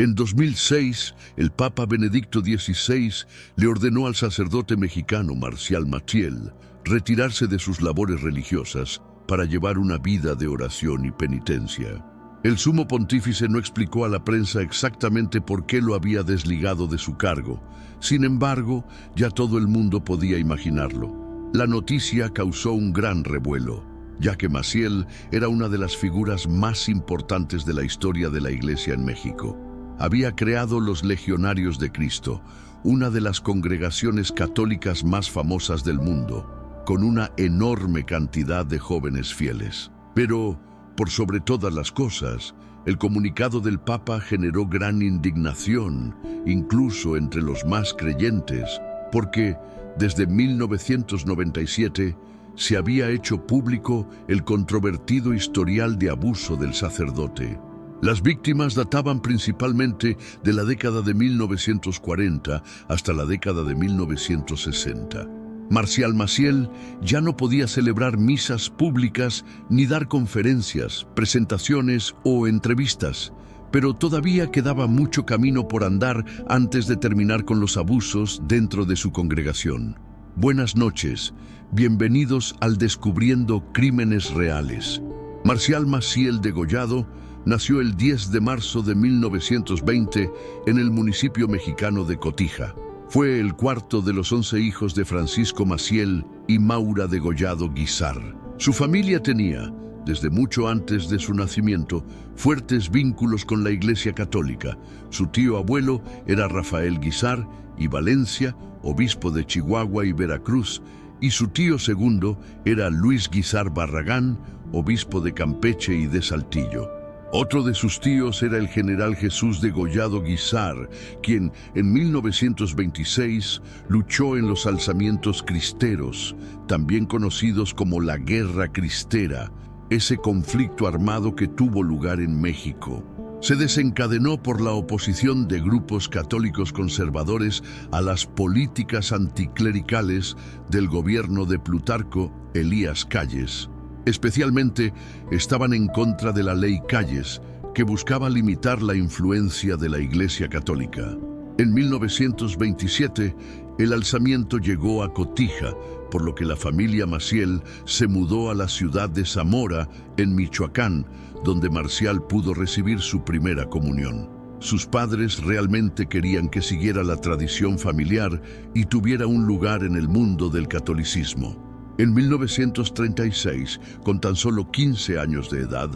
En 2006, el Papa Benedicto XVI le ordenó al sacerdote mexicano Marcial Maciel retirarse de sus labores religiosas para llevar una vida de oración y penitencia. El sumo pontífice no explicó a la prensa exactamente por qué lo había desligado de su cargo. Sin embargo, ya todo el mundo podía imaginarlo. La noticia causó un gran revuelo, ya que Maciel era una de las figuras más importantes de la historia de la Iglesia en México. Había creado los Legionarios de Cristo, una de las congregaciones católicas más famosas del mundo, con una enorme cantidad de jóvenes fieles. Pero, por sobre todas las cosas, el comunicado del Papa generó gran indignación, incluso entre los más creyentes, porque desde 1997 se había hecho público el controvertido historial de abuso del sacerdote. Las víctimas databan principalmente de la década de 1940 hasta la década de 1960. Marcial Maciel ya no podía celebrar misas públicas ni dar conferencias, presentaciones o entrevistas, pero todavía quedaba mucho camino por andar antes de terminar con los abusos dentro de su congregación. Buenas noches, bienvenidos al Descubriendo Crímenes Reales. Marcial Maciel Degollado nació el 10 de marzo de 1920 en el municipio mexicano de Cotija. Fue el cuarto de los 11 hijos de Francisco Maciel y Maura Degollado Guizar. Su familia tenía, desde mucho antes de su nacimiento, fuertes vínculos con la Iglesia Católica. Su tío abuelo era Rafael Guizar y Valencia, obispo de Chihuahua y Veracruz, y su tío segundo era Luis Guizar Barragán, obispo de Campeche y de Saltillo. Otro de sus tíos era el general Jesús Degollado Guizar, quien en 1926 luchó en los alzamientos cristeros, también conocidos como la Guerra Cristera, ese conflicto armado que tuvo lugar en México. Se desencadenó por la oposición de grupos católicos conservadores a las políticas anticlericales del gobierno de Plutarco Elías Calles. Especialmente estaban en contra de la Ley Calles, que buscaba limitar la influencia de la Iglesia Católica. En 1927, el alzamiento llegó a Cotija, por lo que la familia Maciel se mudó a la ciudad de Zamora, en Michoacán, donde Marcial pudo recibir su primera comunión. Sus padres realmente querían que siguiera la tradición familiar y tuviera un lugar en el mundo del catolicismo. En 1936, con tan solo 15 años de edad,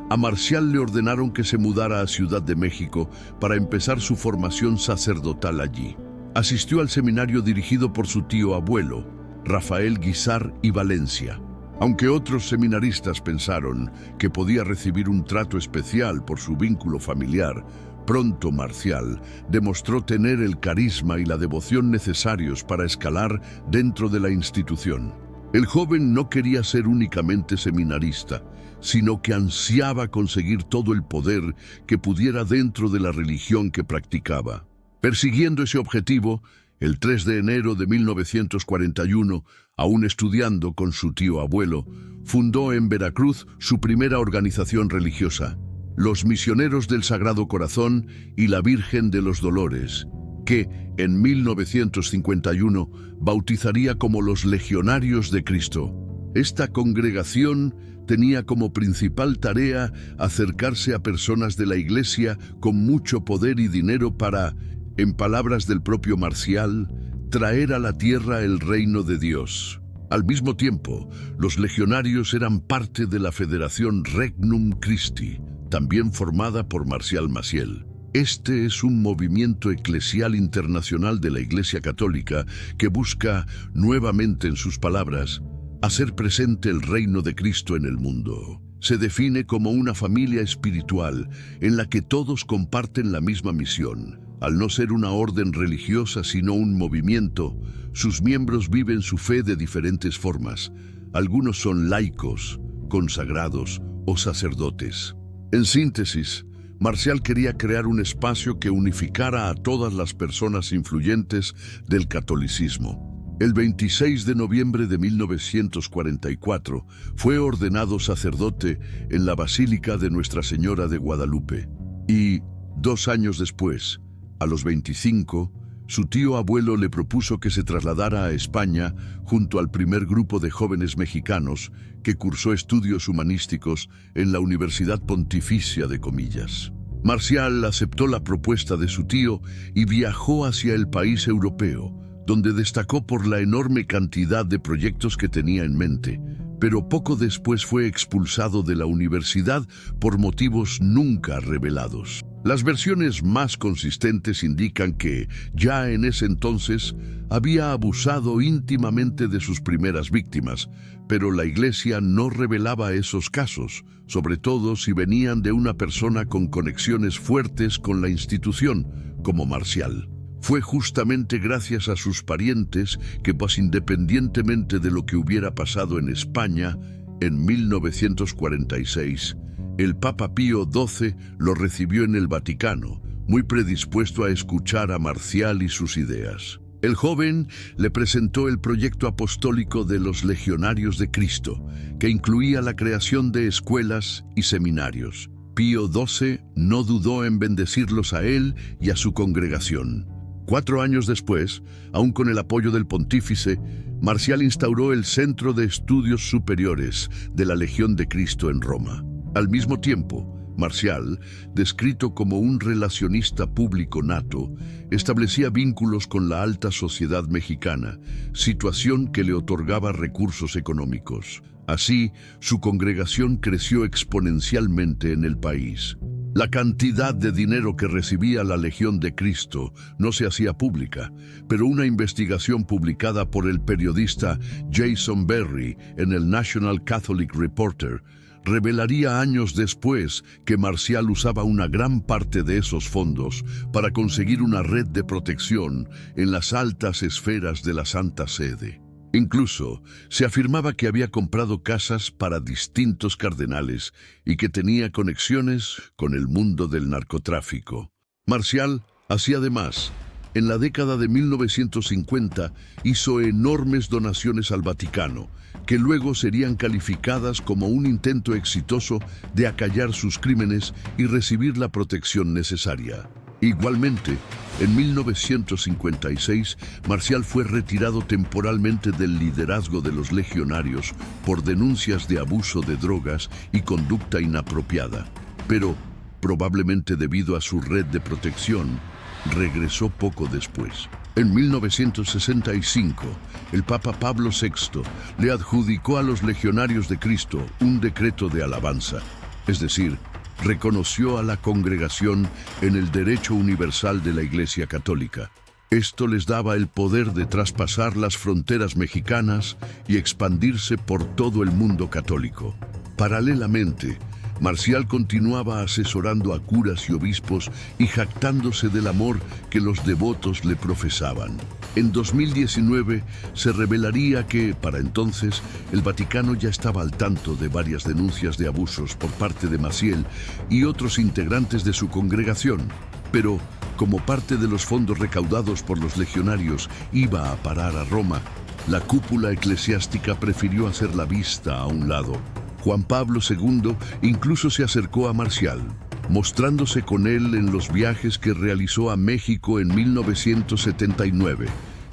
a Marcial le ordenaron que se mudara a Ciudad de México para empezar su formación sacerdotal allí. Asistió al seminario dirigido por su tío abuelo, Rafael Guizar y Valencia. Aunque otros seminaristas pensaron que podía recibir un trato especial por su vínculo familiar, pronto Marcial demostró tener el carisma y la devoción necesarios para escalar dentro de la institución. El joven no quería ser únicamente seminarista, sino que ansiaba conseguir todo el poder que pudiera dentro de la religión que practicaba. Persiguiendo ese objetivo, el 3 de enero de 1941, aún estudiando con su tío abuelo, fundó en Veracruz su primera organización religiosa, los Misioneros del Sagrado Corazón y la Virgen de los Dolores, que en 1951 bautizaría como los Legionarios de Cristo. Esta congregación tenía como principal tarea acercarse a personas de la Iglesia con mucho poder y dinero para, en palabras del propio Marcial, traer a la tierra el reino de Dios. Al mismo tiempo, los legionarios eran parte de la Federación Regnum Christi, también formada por Marcial Maciel. Este es un movimiento eclesial internacional de la Iglesia Católica que busca, nuevamente en sus palabras, hacer presente el reino de Cristo en el mundo. Se define como una familia espiritual en la que todos comparten la misma misión. Al no ser una orden religiosa sino un movimiento, sus miembros viven su fe de diferentes formas. Algunos son laicos, consagrados o sacerdotes. En síntesis, Marcial quería crear un espacio que unificara a todas las personas influyentes del catolicismo. El 26 de noviembre de 1944 fue ordenado sacerdote en la Basílica de Nuestra Señora de Guadalupe y, 2 años después, a los 25, su tío abuelo le propuso que se trasladara a España junto al primer grupo de jóvenes mexicanos que cursó estudios humanísticos en la Universidad Pontificia de Comillas. Marcial aceptó la propuesta de su tío y viajó hacia el país europeo, donde destacó por la enorme cantidad de proyectos que tenía en mente, pero poco después fue expulsado de la universidad por motivos nunca revelados. Las versiones más consistentes indican que, ya en ese entonces, había abusado íntimamente de sus primeras víctimas, pero la Iglesia no revelaba esos casos, sobre todo si venían de una persona con conexiones fuertes con la institución, como Marcial. Fue justamente gracias a sus parientes que, pues independientemente de lo que hubiera pasado en España, en 1946, el Papa Pío XII lo recibió en el Vaticano, muy predispuesto a escuchar a Marcial y sus ideas. El joven le presentó el proyecto apostólico de los Legionarios de Cristo, que incluía la creación de escuelas y seminarios. Pío XII no dudó en bendecirlos a él y a su congregación. 4 años después, aún con el apoyo del pontífice, Marcial instauró el Centro de Estudios Superiores de la Legión de Cristo en Roma. Al mismo tiempo, Marcial, descrito como un relacionista público nato, establecía vínculos con la alta sociedad mexicana, situación que le otorgaba recursos económicos. Así, su congregación creció exponencialmente en el país. La cantidad de dinero que recibía la Legión de Cristo no se hacía pública, pero una investigación publicada por el periodista Jason Berry en el National Catholic Reporter revelaría años después que Marcial usaba una gran parte de esos fondos para conseguir una red de protección en las altas esferas de la Santa Sede. Incluso se afirmaba que había comprado casas para distintos cardenales y que tenía conexiones con el mundo del narcotráfico. Marcial hacía además, en la década de 1950, hizo enormes donaciones al Vaticano, que luego serían calificadas como un intento exitoso de acallar sus crímenes y recibir la protección necesaria. Igualmente, en 1956, Marcial fue retirado temporalmente del liderazgo de los legionarios por denuncias de abuso de drogas y conducta inapropiada, pero, probablemente debido a su red de protección, regresó poco después. En 1965, el Papa Pablo VI le adjudicó a los Legionarios de Cristo un decreto de alabanza, es decir, reconoció a la congregación en el derecho universal de la Iglesia Católica. Esto les daba el poder de traspasar las fronteras mexicanas y expandirse por todo el mundo católico. Paralelamente, Marcial continuaba asesorando a curas y obispos y jactándose del amor que los devotos le profesaban. En 2019 se revelaría que, para entonces, el Vaticano ya estaba al tanto de varias denuncias de abusos por parte de Maciel y otros integrantes de su congregación, pero, como parte de los fondos recaudados por los legionarios iba a parar a Roma, la cúpula eclesiástica prefirió hacer la vista a un lado. Juan Pablo II incluso se acercó a Marcial, mostrándose con él en los viajes que realizó a México en 1979,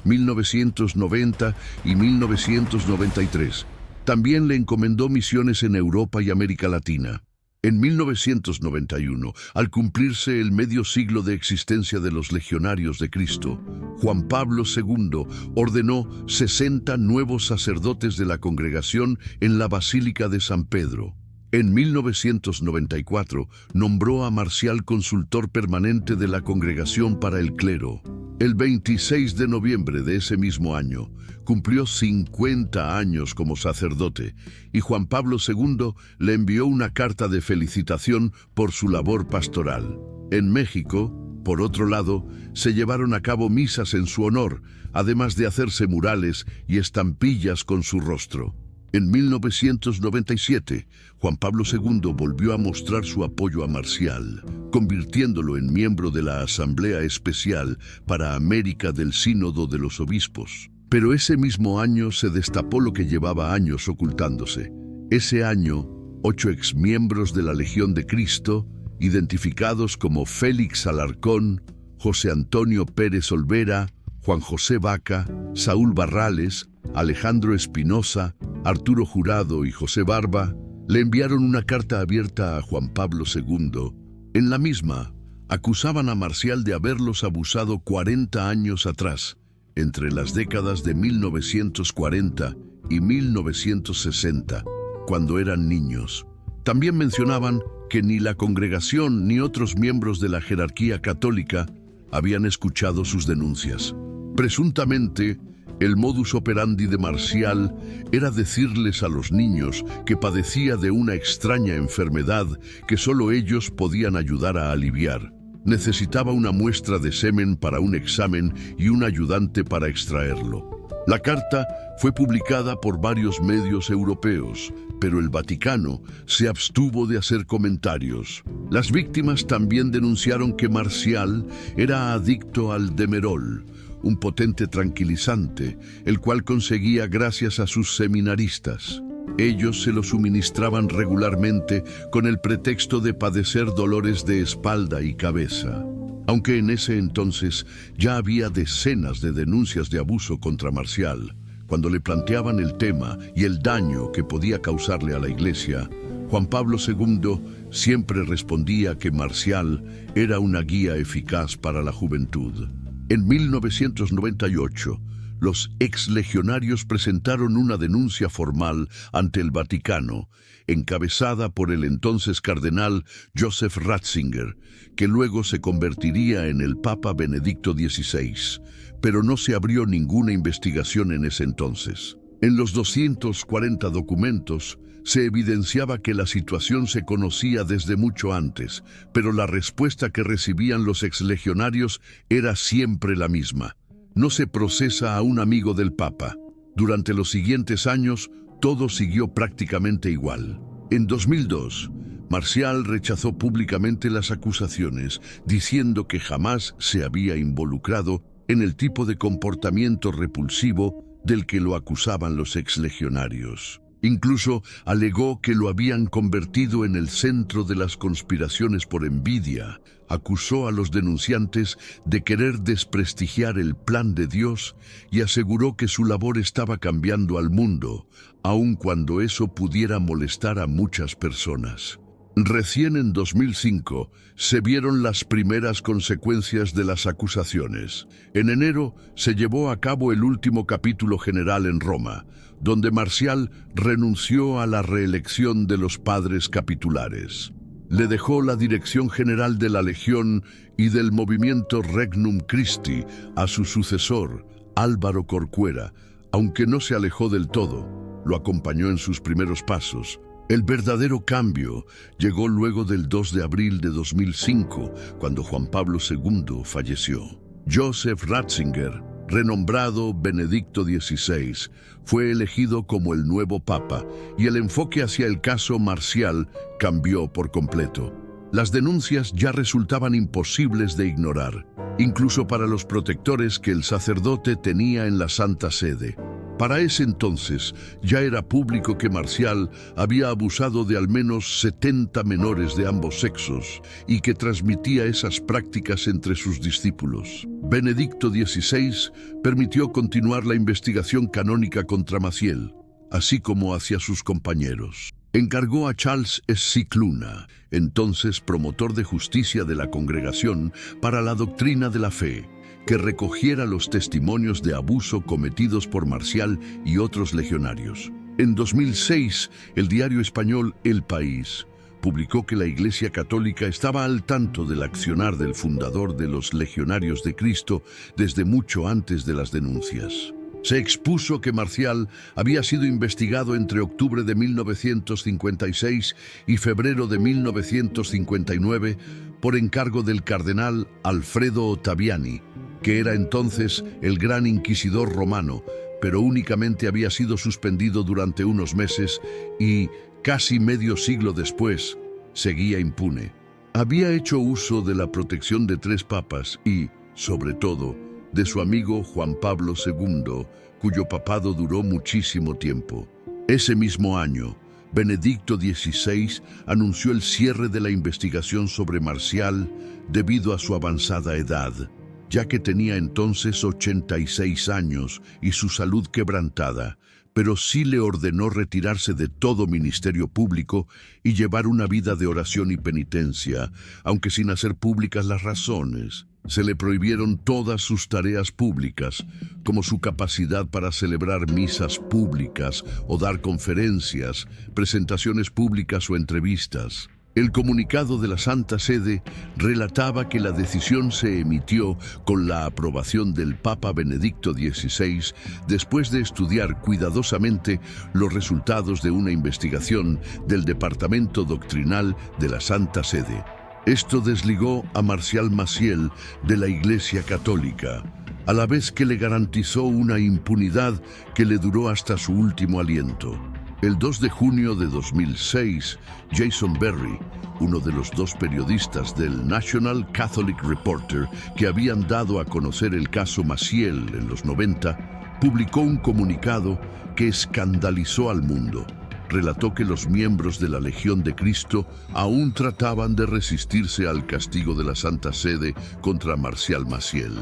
1990 y 1993. También le encomendó misiones en Europa y América Latina. En 1991, al cumplirse el medio siglo de existencia de los Legionarios de Cristo, Juan Pablo II ordenó 60 nuevos sacerdotes de la congregación en la Basílica de San Pedro. En 1994, nombró a Marcial consultor permanente de la Congregación para el Clero. El 26 de noviembre de ese mismo año, cumplió 50 años como sacerdote y Juan Pablo II le envió una carta de felicitación por su labor pastoral. En México, por otro lado, se llevaron a cabo misas en su honor, además de hacerse murales y estampillas con su rostro. En 1997, Juan Pablo II volvió a mostrar su apoyo a Marcial, convirtiéndolo en miembro de la Asamblea Especial para América del Sínodo de los Obispos. Pero ese mismo año se destapó lo que llevaba años ocultándose. Ese año, 8 exmiembros de la Legión de Cristo, identificados como Félix Alarcón, José Antonio Pérez Olvera, Juan José Vaca, Saúl Barrales, Alejandro Espinosa, Arturo Jurado y José Barba, le enviaron una carta abierta a Juan Pablo II. En la misma, acusaban a Marcial de haberlos abusado 40 años atrás, entre las décadas de 1940 y 1960, cuando eran niños. También mencionaban que ni la congregación ni otros miembros de la jerarquía católica habían escuchado sus denuncias. Presuntamente, el modus operandi de Marcial era decirles a los niños que padecía de una extraña enfermedad que solo ellos podían ayudar a aliviar. Necesitaba una muestra de semen para un examen y un ayudante para extraerlo. La carta fue publicada por varios medios europeos, pero el Vaticano se abstuvo de hacer comentarios. Las víctimas también denunciaron que Marcial era adicto al Demerol, un potente tranquilizante, el cual conseguía gracias a sus seminaristas. Ellos se lo suministraban regularmente con el pretexto de padecer dolores de espalda y cabeza. Aunque en ese entonces ya había decenas de denuncias de abuso contra Marcial, cuando le planteaban el tema y el daño que podía causarle a la Iglesia, Juan Pablo II siempre respondía que Marcial era una guía eficaz para la juventud. En 1998, los exlegionarios presentaron una denuncia formal ante el Vaticano, encabezada por el entonces cardenal Joseph Ratzinger, que luego se convertiría en el Papa Benedicto XVI, pero no se abrió ninguna investigación en ese entonces. En los 240 documentos se evidenciaba que la situación se conocía desde mucho antes, pero la respuesta que recibían los exlegionarios era siempre la misma: no se procesa a un amigo del Papa. Durante los siguientes años, todo siguió prácticamente igual. En 2002, Marcial rechazó públicamente las acusaciones, diciendo que jamás se había involucrado en el tipo de comportamiento repulsivo del que lo acusaban los exlegionarios. Incluso alegó que lo habían convertido en el centro de las conspiraciones por envidia. Acusó a los denunciantes de querer desprestigiar el plan de Dios y aseguró que su labor estaba cambiando al mundo, aun cuando eso pudiera molestar a muchas personas. Recién en 2005 se vieron las primeras consecuencias de las acusaciones. En enero se llevó a cabo el último capítulo general en Roma, donde Marcial renunció a la reelección de los padres capitulares. Le dejó la dirección general de la Legión y del movimiento Regnum Christi a su sucesor, Álvaro Corcuera, aunque no se alejó del todo. Lo acompañó en sus primeros pasos. El verdadero cambio llegó luego del 2 de abril de 2005, cuando Juan Pablo II falleció. Joseph Ratzinger, renombrado Benedicto XVI, fue elegido como el nuevo Papa y el enfoque hacia el caso Marcial cambió por completo. Las denuncias ya resultaban imposibles de ignorar, incluso para los protectores que el sacerdote tenía en la Santa Sede. Para ese entonces ya era público que Marcial había abusado de al menos 70 menores de ambos sexos y que transmitía esas prácticas entre sus discípulos. Benedicto XVI permitió continuar la investigación canónica contra Maciel, así como hacia sus compañeros. Encargó a Charles Scicluna, entonces promotor de justicia de la Congregación para la Doctrina de la Fe, que recogiera los testimonios de abuso cometidos por Marcial y otros legionarios. En 2006, el diario español El País publicó que la Iglesia Católica estaba al tanto del accionar del fundador de los Legionarios de Cristo desde mucho antes de las denuncias. Se expuso que Marcial había sido investigado entre octubre de 1956 y febrero de 1959 por encargo del cardenal Alfredo Ottaviani, que era entonces el gran inquisidor romano, pero únicamente había sido suspendido durante unos meses y, casi medio siglo después, seguía impune. Había hecho uso de la protección de 3 papas y, sobre todo, de su amigo Juan Pablo II, cuyo papado duró muchísimo tiempo. Ese mismo año, Benedicto XVI anunció el cierre de la investigación sobre Marcial debido a su avanzada edad, ya que tenía entonces 86 años y su salud quebrantada, pero sí le ordenó retirarse de todo ministerio público y llevar una vida de oración y penitencia, aunque sin hacer públicas las razones. Se le prohibieron todas sus tareas públicas, como su capacidad para celebrar misas públicas o dar conferencias, presentaciones públicas o entrevistas. El comunicado de la Santa Sede relataba que la decisión se emitió con la aprobación del Papa Benedicto XVI después de estudiar cuidadosamente los resultados de una investigación del Departamento Doctrinal de la Santa Sede. Esto desligó a Marcial Maciel de la Iglesia Católica, a la vez que le garantizó una impunidad que le duró hasta su último aliento. El 2 de junio de 2006, Jason Berry, uno de los dos periodistas del National Catholic Reporter que habían dado a conocer el caso Maciel en los 90, publicó un comunicado que escandalizó al mundo. Relató que los miembros de la Legión de Cristo aún trataban de resistirse al castigo de la Santa Sede contra Marcial Maciel.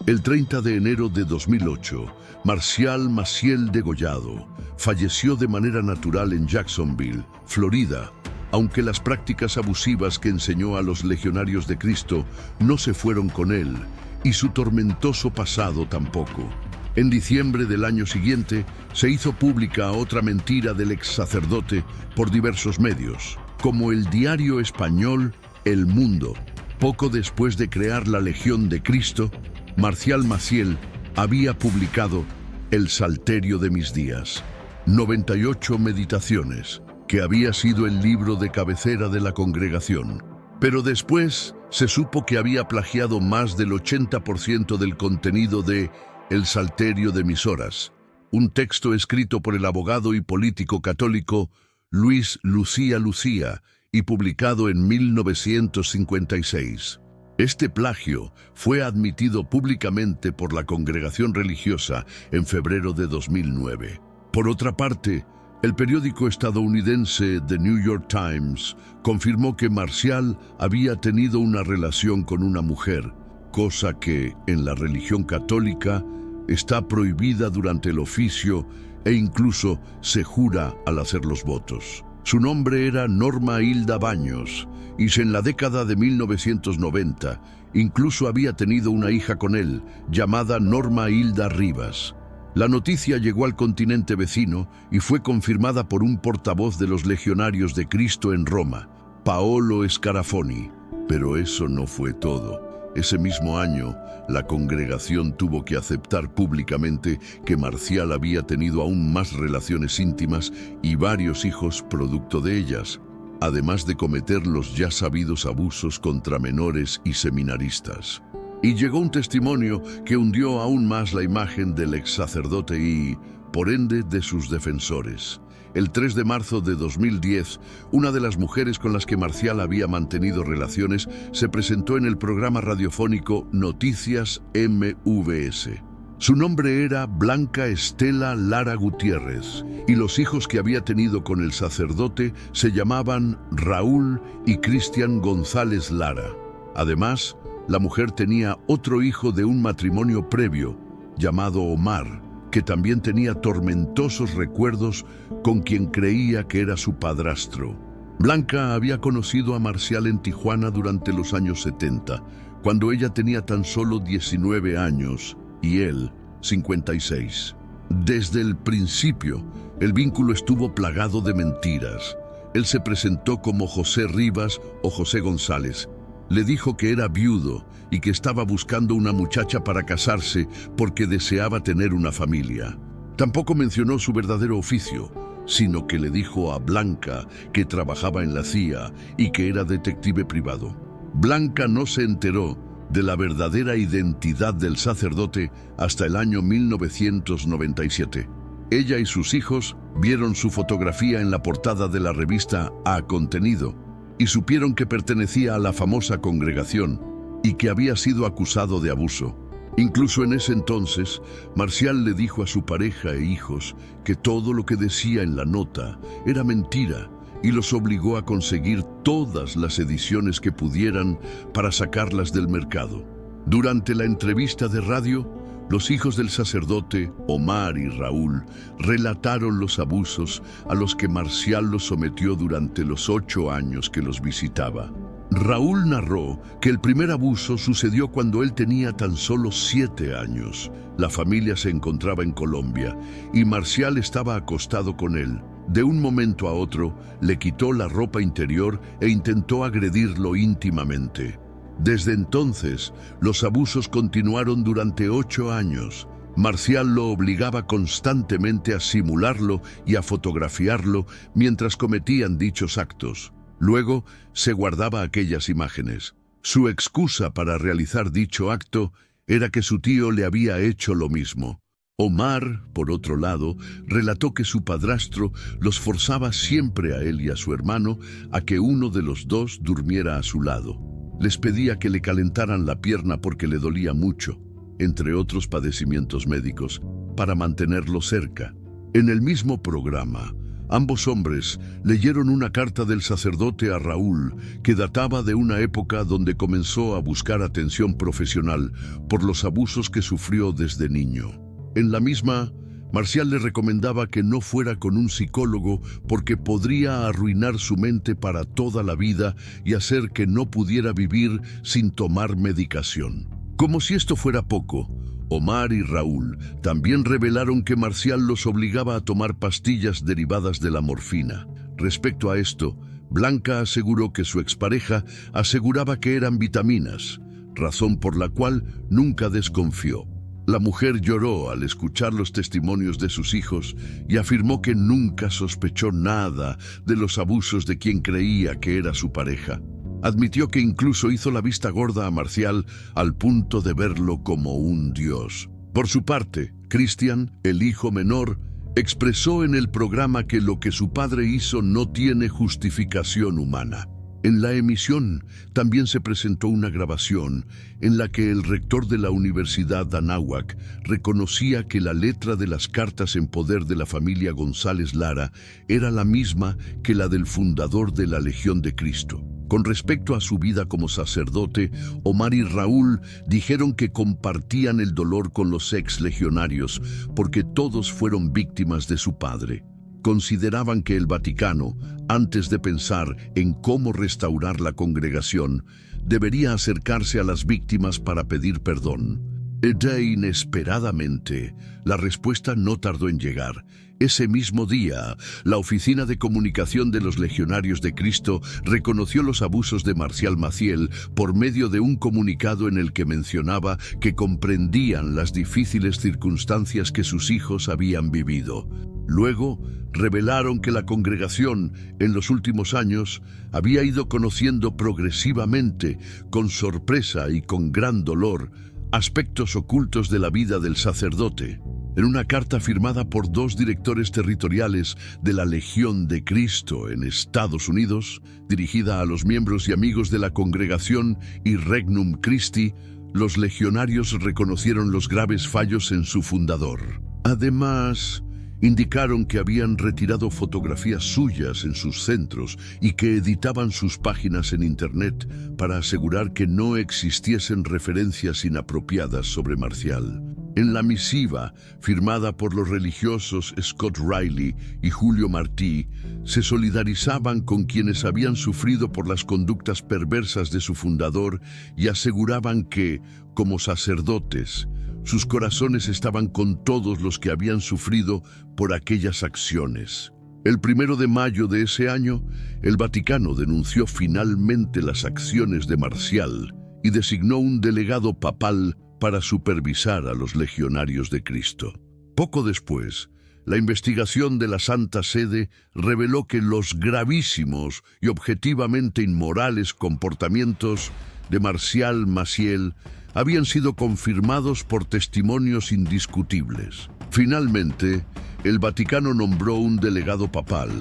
El 30 de enero de 2008, Marcial Maciel degollado falleció de manera natural en Jacksonville, Florida, aunque las prácticas abusivas que enseñó a los legionarios de Cristo no se fueron con él, y su tormentoso pasado tampoco. En diciembre del año siguiente, se hizo pública otra mentira del ex sacerdote por diversos medios, como el diario español El Mundo. Poco después de crear la Legión de Cristo, Marcial Maciel había publicado El Salterio de mis días, 98 meditaciones, que había sido el libro de cabecera de la congregación. Pero después se supo que había plagiado más del 80% del contenido de El Salterio de mis horas, un texto escrito por el abogado y político católico Luis Lucía Lucía y publicado en 1956. Este plagio fue admitido públicamente por la congregación religiosa en febrero de 2009. Por otra parte, el periódico estadounidense The New York Times confirmó que Marcial había tenido una relación con una mujer, cosa que, en la religión católica, está prohibida durante el oficio e incluso se jura al hacer los votos. Su nombre era Norma Hilda Baños, y en la década de 1990 incluso había tenido una hija con él, llamada Norma Hilda Rivas. La noticia llegó al continente vecino y fue confirmada por un portavoz de los Legionarios de Cristo en Roma, Paolo Scarafoni. Pero eso no fue todo. Ese mismo año, la congregación tuvo que aceptar públicamente que Marcial había tenido aún más relaciones íntimas y varios hijos producto de ellas, además de cometer los ya sabidos abusos contra menores y seminaristas. Y llegó un testimonio que hundió aún más la imagen del ex sacerdote y, por ende, de sus defensores. El 3 de marzo de 2010, una de las mujeres con las que Marcial había mantenido relaciones se presentó en el programa radiofónico Noticias MVS. Su nombre era Blanca Estela Lara Gutiérrez, y los hijos que había tenido con el sacerdote se llamaban Raúl y Cristian González Lara. Además, la mujer tenía otro hijo de un matrimonio previo, llamado Omar, que también tenía tormentosos recuerdos con quien creía que era su padrastro. Blanca había conocido a Marcial en Tijuana durante los años 70, cuando ella tenía tan solo 19 años y él 56. Desde el principio, el vínculo estuvo plagado de mentiras. Él se presentó como José Rivas o José González. Le dijo que era viudo y que estaba buscando una muchacha para casarse porque deseaba tener una familia. Tampoco mencionó su verdadero oficio, sino que le dijo a Blanca que trabajaba en la CIA y que era detective privado. Blanca no se enteró de la verdadera identidad del sacerdote hasta el año 1997. Ella y sus hijos vieron su fotografía en la portada de la revista A Contenido y supieron que pertenecía a la famosa congregación y que había sido acusado de abuso. Incluso en ese entonces, Marcial le dijo a su pareja e hijos que todo lo que decía en la nota era mentira y los obligó a conseguir todas las ediciones que pudieran para sacarlas del mercado. Durante la entrevista de radio, los hijos del sacerdote, Omar y Raúl, relataron los abusos a los que Marcial los sometió durante los 8 años que los visitaba. Raúl narró que el primer abuso sucedió cuando él tenía tan solo 7 años. La familia se encontraba en Colombia y Marcial estaba acostado con él. De un momento a otro, le quitó la ropa interior e intentó agredirlo íntimamente. Desde entonces, los abusos continuaron durante 8 años. Marcial lo obligaba constantemente a simularlo y a fotografiarlo mientras cometían dichos actos. Luego, se guardaba aquellas imágenes. Su excusa para realizar dicho acto era que su tío le había hecho lo mismo. Omar, por otro lado, relató que su padrastro los forzaba siempre a él y a su hermano a que uno de los dos durmiera a su lado. Les pedía que le calentaran la pierna porque le dolía mucho, entre otros padecimientos médicos, para mantenerlo cerca. En el mismo programa, ambos hombres leyeron una carta del sacerdote a Raúl que databa de una época donde comenzó a buscar atención profesional por los abusos que sufrió desde niño. En la misma, Marcial le recomendaba que no fuera con un psicólogo porque podría arruinar su mente para toda la vida y hacer que no pudiera vivir sin tomar medicación. Como si esto fuera poco, Omar y Raúl también revelaron que Marcial los obligaba a tomar pastillas derivadas de la morfina. Respecto a esto, Blanca aseguró que su expareja aseguraba que eran vitaminas, razón por la cual nunca desconfió. La mujer lloró al escuchar los testimonios de sus hijos y afirmó que nunca sospechó nada de los abusos de quien creía que era su pareja. Admitió que incluso hizo la vista gorda a Marcial al punto de verlo como un dios. Por su parte, Cristian, el hijo menor, expresó en el programa que lo que su padre hizo no tiene justificación humana. En la emisión también se presentó una grabación en la que el rector de la Universidad de Anáhuac reconocía que la letra de las cartas en poder de la familia González Lara era la misma que la del fundador de la Legión de Cristo. Con respecto a su vida como sacerdote, Omar y Raúl dijeron que compartían el dolor con los ex legionarios porque todos fueron víctimas de su padre. Consideraban que el Vaticano, antes de pensar en cómo restaurar la congregación, debería acercarse a las víctimas para pedir perdón. Inesperadamente, la respuesta no tardó en llegar. Ese mismo día, la Oficina de Comunicación de los Legionarios de Cristo reconoció los abusos de Marcial Maciel por medio de un comunicado en el que mencionaba que comprendían las difíciles circunstancias que sus hijos habían vivido. Luego, revelaron que la congregación, en los últimos años, había ido conociendo progresivamente, con sorpresa y con gran dolor, aspectos ocultos de la vida del sacerdote. En una carta firmada por 2 directores territoriales de la Legión de Cristo en Estados Unidos, dirigida a los miembros y amigos de la congregación y Regnum Christi, los legionarios reconocieron los graves fallos en su fundador. Además, indicaron que habían retirado fotografías suyas en sus centros y que editaban sus páginas en Internet para asegurar que no existiesen referencias inapropiadas sobre Marcial. En la misiva, firmada por los religiosos Scott Riley y Julio Martí, se solidarizaban con quienes habían sufrido por las conductas perversas de su fundador y aseguraban que, como sacerdotes, sus corazones estaban con todos los que habían sufrido por aquellas acciones. El 1 de mayo de ese año, el Vaticano denunció finalmente las acciones de Marcial y designó un delegado papal para supervisar a los legionarios de Cristo. Poco después, la investigación de la Santa Sede reveló que los gravísimos y objetivamente inmorales comportamientos de Marcial Maciel habían sido confirmados por testimonios indiscutibles. Finalmente, el Vaticano nombró un delegado papal,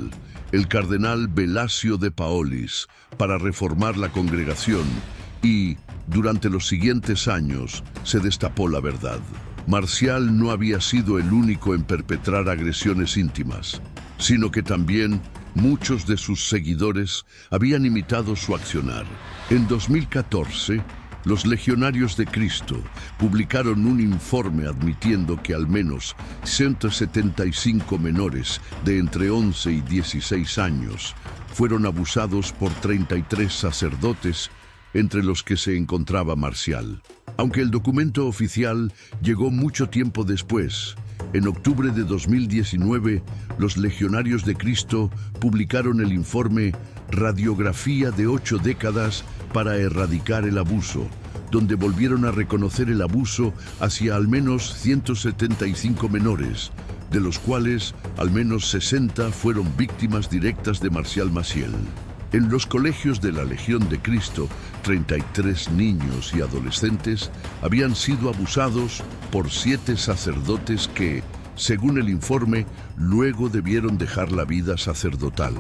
el cardenal Velasio de Paolis, para reformar la congregación y, Durante los siguientes años se destapó la verdad. Marcial no había sido el único en perpetrar agresiones íntimas, sino que también muchos de sus seguidores habían imitado su accionar. En 2014, los Legionarios de Cristo publicaron un informe admitiendo que al menos 175 menores de entre 11 y 16 años fueron abusados por 33 sacerdotes, entre los que se encontraba Marcial. Aunque el documento oficial llegó mucho tiempo después, en octubre de 2019, los Legionarios de Cristo publicaron el informe Radiografía de 8 décadas para erradicar el abuso, donde volvieron a reconocer el abuso hacia al menos 175 menores, de los cuales al menos 60 fueron víctimas directas de Marcial Maciel. En los colegios de la Legión de Cristo, 33 niños y adolescentes habían sido abusados por 7 sacerdotes que, según el informe, luego debieron dejar la vida sacerdotal.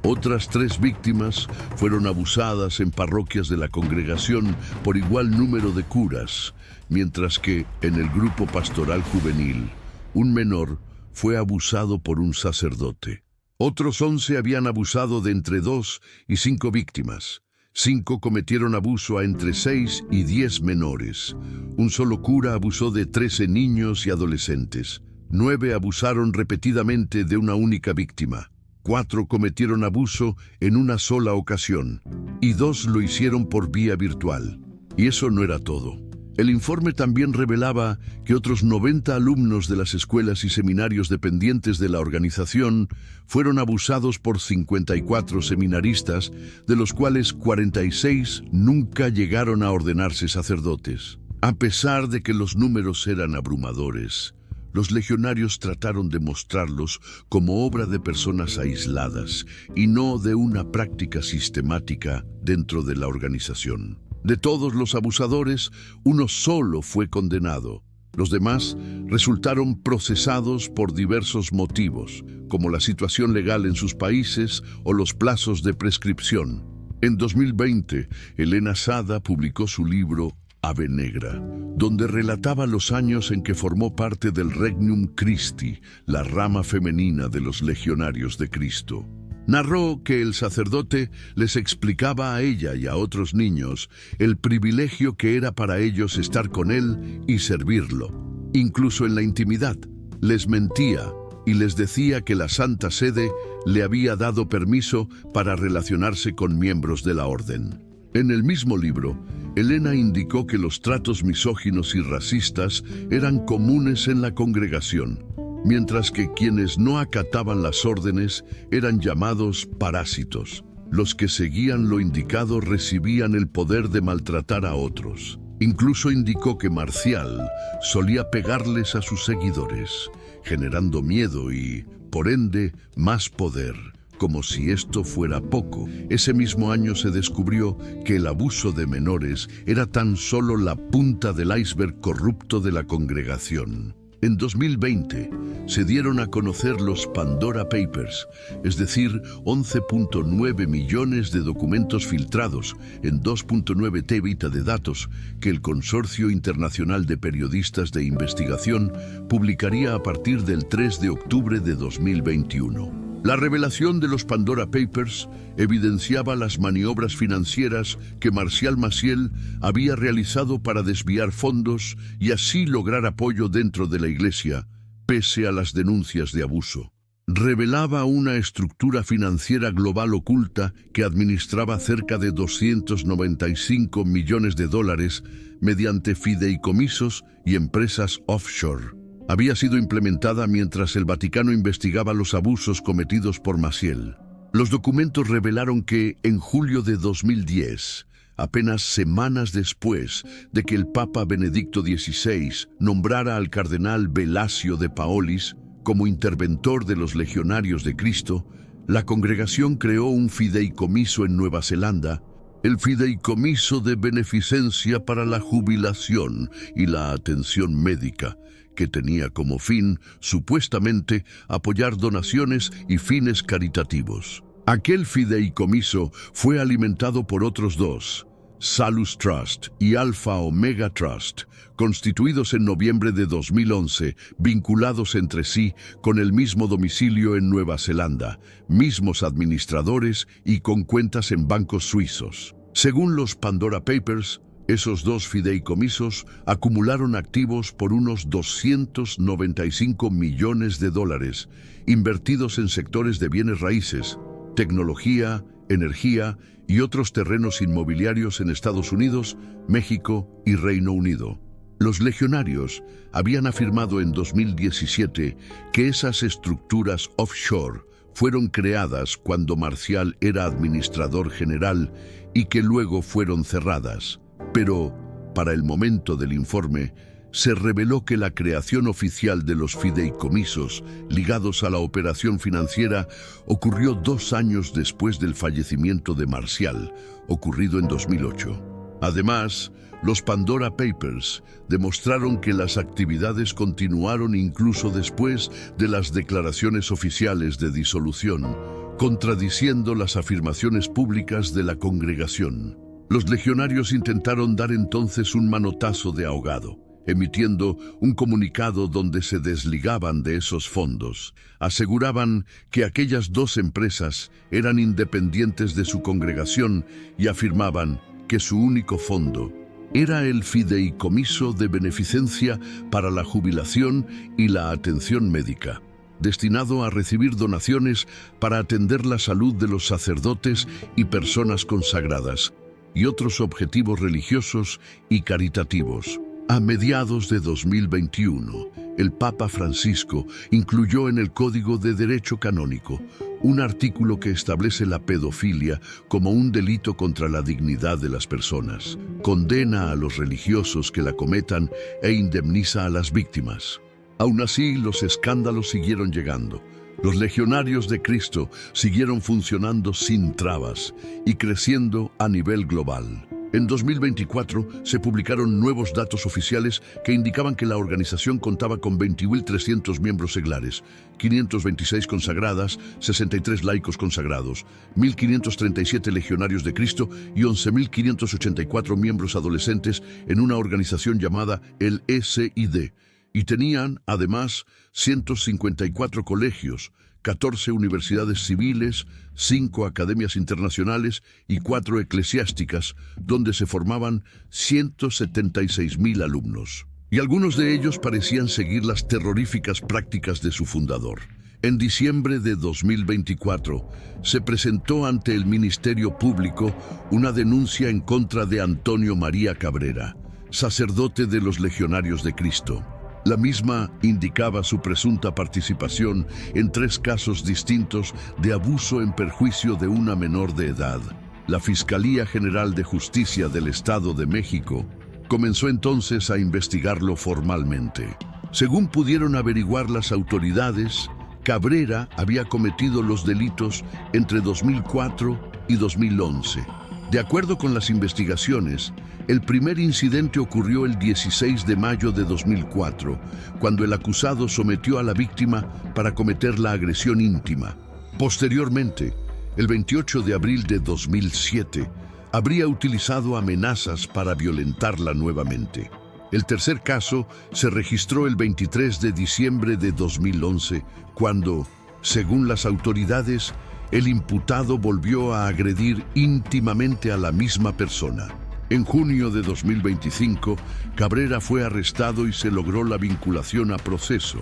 Otras 3 víctimas fueron abusadas en parroquias de la congregación por igual número de curas, mientras que en el grupo pastoral juvenil, un menor fue abusado por un sacerdote. Otros 11 habían abusado de entre 2 y 5 víctimas. 5 cometieron abuso a entre 6 y 10 menores. Un solo cura abusó de 13 niños y adolescentes. 9 abusaron repetidamente de una única víctima. 4 cometieron abuso en una sola ocasión, y 2 lo hicieron por vía virtual. Y eso no era todo. El informe también revelaba que otros 90 alumnos de las escuelas y seminarios dependientes de la organización fueron abusados por 54 seminaristas, de los cuales 46 nunca llegaron a ordenarse sacerdotes. A pesar de que los números eran abrumadores, los legionarios trataron de mostrarlos como obra de personas aisladas y no de una práctica sistemática dentro de la organización. De todos los abusadores, uno solo fue condenado. Los demás resultaron procesados por diversos motivos, como la situación legal en sus países o los plazos de prescripción. En 2020, Elena Sada publicó su libro Ave Negra, donde relataba los años en que formó parte del Regnum Christi, la rama femenina de los Legionarios de Cristo. Narró que el sacerdote les explicaba a ella y a otros niños el privilegio que era para ellos estar con él y servirlo. Incluso en la intimidad, les mentía y les decía que la Santa Sede le había dado permiso para relacionarse con miembros de la orden. En el mismo libro, Elena indicó que los tratos misóginos y racistas eran comunes en la congregación, mientras que quienes no acataban las órdenes eran llamados parásitos. Los que seguían lo indicado recibían el poder de maltratar a otros. Incluso indicó que Marcial solía pegarles a sus seguidores, generando miedo y, por ende, más poder. Como si esto fuera poco, ese mismo año se descubrió que el abuso de menores era tan solo la punta del iceberg corrupto de la congregación. En 2020 se dieron a conocer los Pandora Papers, es decir, 11.9 millones de documentos filtrados en 2.9 TB de datos que el Consorcio Internacional de Periodistas de Investigación publicaría a partir del 3 de octubre de 2021. La revelación de los Pandora Papers evidenciaba las maniobras financieras que Marcial Maciel había realizado para desviar fondos y así lograr apoyo dentro de la Iglesia, pese a las denuncias de abuso. Revelaba una estructura financiera global oculta que administraba cerca de 295 millones de dólares mediante fideicomisos y empresas offshore. Había sido implementada mientras el Vaticano investigaba los abusos cometidos por Maciel. Los documentos revelaron que, en julio de 2010, apenas semanas después de que el Papa Benedicto XVI nombrara al cardenal Velasio de Paolis como interventor de los Legionarios de Cristo, la congregación creó un fideicomiso en Nueva Zelanda, el Fideicomiso de Beneficencia para la Jubilación y la Atención Médica, que tenía como fin, supuestamente, apoyar donaciones y fines caritativos. Aquel fideicomiso fue alimentado por otros 2, Salus Trust y Alpha Omega Trust, constituidos en noviembre de 2011, vinculados entre sí con el mismo domicilio en Nueva Zelanda, mismos administradores y con cuentas en bancos suizos. Según los Pandora Papers, esos dos fideicomisos acumularon activos por unos 295 millones de dólares, invertidos en sectores de bienes raíces, tecnología, energía y otros terrenos inmobiliarios en Estados Unidos, México y Reino Unido. Los legionarios habían afirmado en 2017 que esas estructuras offshore fueron creadas cuando Marcial era administrador general y que luego fueron cerradas. Pero, para el momento del informe, se reveló que la creación oficial de los fideicomisos ligados a la operación financiera ocurrió 2 años después del fallecimiento de Marcial, ocurrido en 2008. Además, los Pandora Papers demostraron que las actividades continuaron incluso después de las declaraciones oficiales de disolución, contradiciendo las afirmaciones públicas de la congregación. Los legionarios intentaron dar entonces un manotazo de ahogado, emitiendo un comunicado donde se desligaban de esos fondos. Aseguraban que aquellas 2 empresas eran independientes de su congregación y afirmaban que su único fondo era el fideicomiso de beneficencia para la jubilación y la atención médica, destinado a recibir donaciones para atender la salud de los sacerdotes y personas consagradas, y otros objetivos religiosos y caritativos. A mediados de 2021, el Papa Francisco incluyó en el Código de Derecho Canónico un artículo que establece la pedofilia como un delito contra la dignidad de las personas, condena a los religiosos que la cometan e indemniza a las víctimas. Aún así, los escándalos siguieron llegando. Los legionarios de Cristo siguieron funcionando sin trabas y creciendo a nivel global. En 2024 se publicaron nuevos datos oficiales que indicaban que la organización contaba con 20.300 miembros seglares, 526 consagradas, 63 laicos consagrados, 1.537 legionarios de Cristo y 11.584 miembros adolescentes en una organización llamada el ECID. Y tenían, además, 154 colegios, 14 universidades civiles, 5 academias internacionales y 4 eclesiásticas, donde se formaban 176.000 alumnos. Y algunos de ellos parecían seguir las terroríficas prácticas de su fundador. En diciembre de 2024, se presentó ante el Ministerio Público una denuncia en contra de Antonio María Cabrera, sacerdote de los Legionarios de Cristo. La misma indicaba su presunta participación en 3 casos distintos de abuso en perjuicio de una menor de edad. La Fiscalía General de Justicia del Estado de México comenzó entonces a investigarlo formalmente. Según pudieron averiguar las autoridades, Cabrera había cometido los delitos entre 2004 y 2011. De acuerdo con las investigaciones, el primer incidente ocurrió el 16 de mayo de 2004, cuando el acusado sometió a la víctima para cometer la agresión íntima. Posteriormente, el 28 de abril de 2007, habría utilizado amenazas para violentarla nuevamente. El tercer caso se registró el 23 de diciembre de 2011, cuando, según las autoridades, el imputado volvió a agredir íntimamente a la misma persona. En junio de 2025, Cabrera fue arrestado y se logró la vinculación a proceso.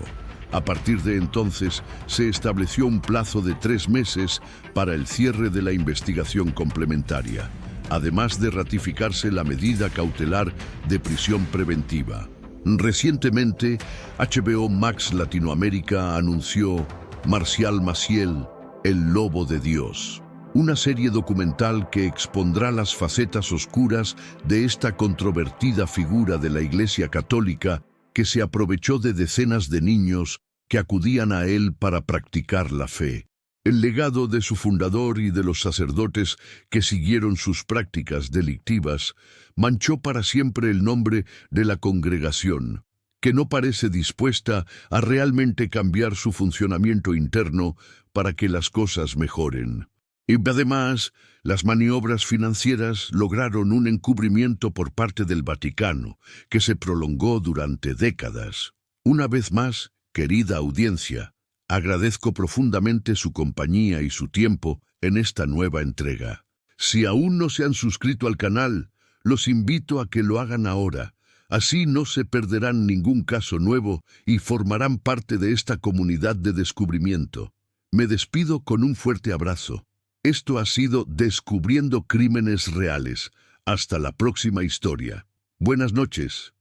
A partir de entonces, se estableció un plazo de 3 meses para el cierre de la investigación complementaria, además de ratificarse la medida cautelar de prisión preventiva. Recientemente, HBO Max Latinoamérica anunció Marcial Maciel, El Lobo de Dios, una serie documental que expondrá las facetas oscuras de esta controvertida figura de la Iglesia Católica que se aprovechó de decenas de niños que acudían a él para practicar la fe. El legado de su fundador y de los sacerdotes que siguieron sus prácticas delictivas manchó para siempre el nombre de la congregación, que no parece dispuesta a realmente cambiar su funcionamiento interno para que las cosas mejoren. Y además, las maniobras financieras lograron un encubrimiento por parte del Vaticano, que se prolongó durante décadas. Una vez más, querida audiencia, agradezco profundamente su compañía y su tiempo en esta nueva entrega. Si aún no se han suscrito al canal, los invito a que lo hagan ahora. Así no se perderán ningún caso nuevo y formarán parte de esta comunidad de descubrimiento. Me despido con un fuerte abrazo. Esto ha sido Descubriendo Crímenes Reales. Hasta la próxima historia. Buenas noches.